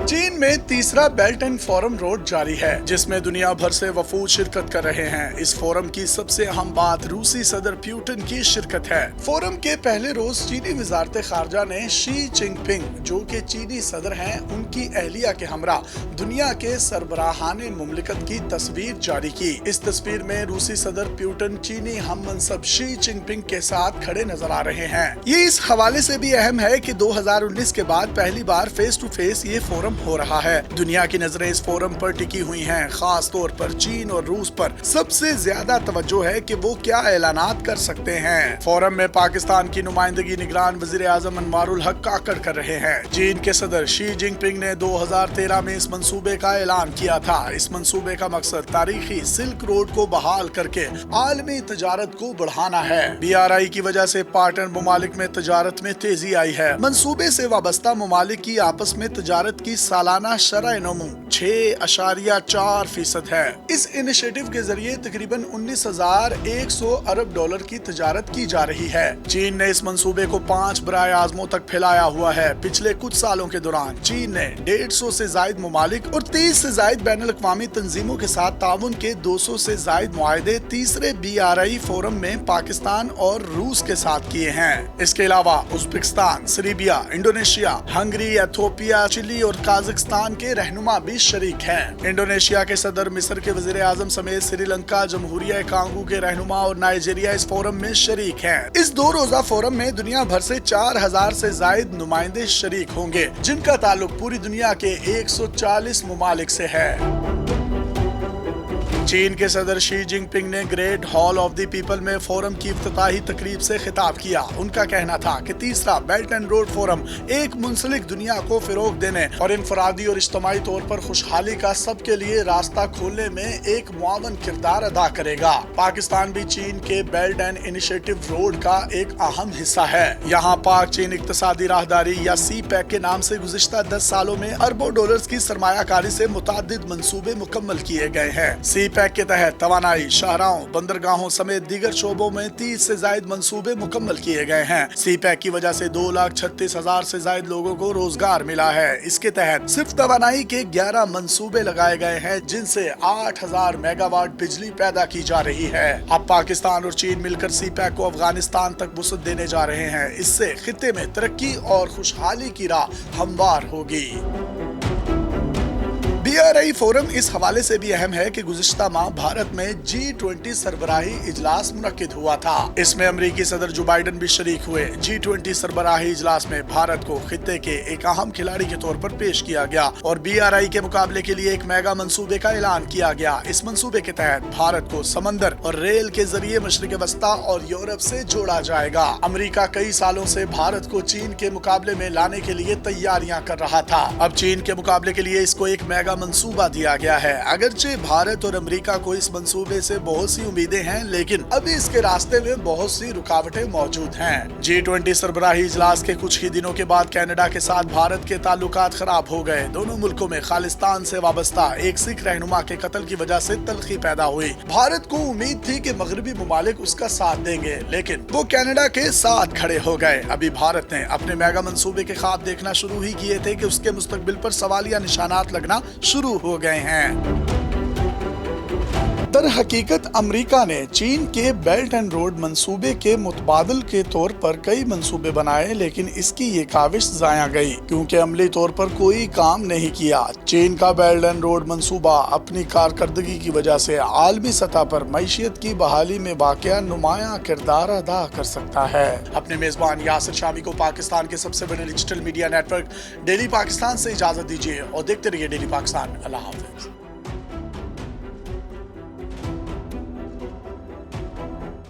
चीन में तीसरा बेल्ट एंड फोरम रोड जारी है, जिसमें दुनिया भर से वफूद शिरकत कर रहे हैं। इस फोरम की सबसे अहम बात रूसी सदर पुतिन की शिरकत है। फोरम के पहले रोज चीनी वजारत खारजा ने शी जिनपिंग, जो कि चीनी सदर हैं, उनकी अहलिया के हमरा दुनिया के सरबराहाने मुमलिकत की तस्वीर जारी की। इस तस्वीर में रूसी सदर पुतिन चीनी हम मनसब शी जिनपिंग के साथ खड़े नजर आ रहे हैं। ये इस हवाले से भी अहम है कि 2019 के बाद पहली बार फेस टू फेस ये फोरम हो रहा है। दुनिया की नजरें इस फोरम पर टिकी हुई हैं, खास तौर पर चीन और रूस पर सबसे ज्यादा तवज्जो है कि वो क्या ऐलानात कर सकते हैं। फोरम में पाकिस्तान की नुमाइंदगी निगरान वजीर आजम अनवारुल हक काकड़ कर रहे हैं। चीन के सदर शी जिनपिंग ने 2013 में इस मंसूबे का ऐलान किया था। इस मंसूबे का मकसद तारीखी सिल्क रोड को बहाल करके आलमी तजारत को बढ़ाना है। BRI की वजह से पार्टनर ममालिक में तजारत में तेजी आई है। मंसूबे से वाबस्ता ममालिक की आपस में तजारत की सालाना शरह नमू 6.4% है। इस इनिशिएटिव के जरिए तकरीबन 19,100 अरब डॉलर की तजारत की जा रही है। चीन ने इस मंसूबे को 5 बराए आजमों तक फैलाया हुआ है। पिछले कुछ सालों के दौरान चीन ने 150 से जायद ममालिक और 30 से जायद बैनुल अक़वामी तंजीमों के साथ ताउन के 200 से जायद मुआहदे तीसरे BRI फोरम में पाकिस्तान और रूस के साथ किए हैं। इसके अलावा Uzbekistan, Syria, Indonesia, Hungary, Ethiopia, Chile और काज़ाकिस्तान के रहनुमा भी शरीक हैं। इंडोनेशिया के सदर, मिस्र के वज़ीर आज़म समेत श्रीलंका, जमहूरिया कांगो के रहनुमा और नाइजीरिया इस फोरम में शरीक हैं। इस 2 रोजा फोरम में दुनिया भर से 4,000 से जायद नुमाइंदे शरीक होंगे, जिनका ताल्लुक पूरी दुनिया के 140 ममालिक से है। चीन के सदर शी जिनपिंग ने great hall of the people में फोरम की इफ्तिताही तकरीब से खिताब किया। उनका कहना था कि तीसरा बेल्ट एंड रोड फोरम एक मुंसलिक दुनिया को फिरोग देने और इनफरादी और इज्तिमाई तौर पर खुशहाली का सबके लिए रास्ता खोलने में एक मुआवन किरदार अदा करेगा। पाकिस्तान भी चीन के बेल्ट एंड इनिशिएटिव रोड का एक अहम हिस्सा है। यहाँ पाक चीन इक्तसादी राहदारी या CPEC के नाम से गुज़िश्ता 10 सालों में अरबों डॉलर्स की सरमायाकारी से मुतादिद मंसूबे मुकम्मल किए गए हैं। CPEC के तहत तवानाई, शाहराहों, बंदरगाहों समेत दीगर शोबों में 30 से जायद मंसूबे मुकम्मल किए गए हैं। CPEC की वजह से 2,36,000 से जायद लोगों को रोजगार मिला है। इसके तहत सिर्फ तवानाई के 11 मंसूबे लगाए गए हैं, जिनसे 8,000 मेगावाट बिजली पैदा की जा रही है। अब पाकिस्तान और चीन मिलकर CPEC को अफगानिस्तान तक वसअत देने जा रहे हैं। इससे खित्ते में तरक्की और खुशहाली की राह हमवार होगी। BRI फोरम इस हवाले से भी अहम है कि गुज़िश्ता माह भारत में G20 सरबराही इजलास मुनक्किद हुआ था। इसमें अमरीकी सदर जो बाइडन भी शरीक हुए। G20 सरबराही इजलास में भारत को खित्ते के एक अहम खिलाड़ी के तौर पर पेश किया गया और BRI के मुकाबले के लिए एक मेगा मंसूबे का ऐलान किया गया। इस मंसूबे के तहत भारत को समंदर और रेल के जरिए मशरिक वस्ता और यूरोप से जोड़ा जाएगा। अमरीका कई सालों से भारत को चीन के मुकाबले में लाने के लिए तैयारियां कर रहा था। अब चीन के मुकाबले के लिए इसको एक मेगा मंसूबा दिया गया है। अगरचे भारत और अमेरिका को इस मंसूबे से बहुत सी उम्मीदें हैं, लेकिन अभी इसके रास्ते में बहुत सी रुकावटें मौजूद हैं। G20 सरबराही इजलास के कुछ ही दिनों के बाद कनाडा के साथ भारत के ताल्लुकात खराब हो गए। दोनों मुल्कों में खालिस्तान से वाबस्ता एक सिख रहनुमा के कत्ल की वजह से तलखी पैदा हुई। भारत को उम्मीद थी कि मगरबी ममालिक उसका साथ देंगे, लेकिन वो कनाडा के साथ खड़े हो गए। अभी भारत ने अपने मेगा मंसूबे के ख्वाब देखना शुरू ही किए थे कि उसके मुस्तकबिल पर सवालिया निशानात लगना शुरू हो गए हैं। दर हकीकत अमरीका ने चीन के बेल्ट एंड रोड मंसूबे के मुतबादल के तौर पर कई मंसूबे बनाए, लेकिन इसकी ये काविश जाया गई क्योंकि अमली तौर पर कोई काम नहीं किया। चीन का बेल्ट एंड रोड मंसूबा अपनी कारकर्दगी की वजह से आलमी सतह पर मईशियत की बहाली में वाक़या नुमाया किरदार अदा कर सकता है। अपने मेजबान यासिर शामी को पाकिस्तान के सबसे बड़े digital media network daily Pakistan से इजाजत दीजिए और देखते रहिए डेली पाकिस्तान। अल्लाह हाफिज।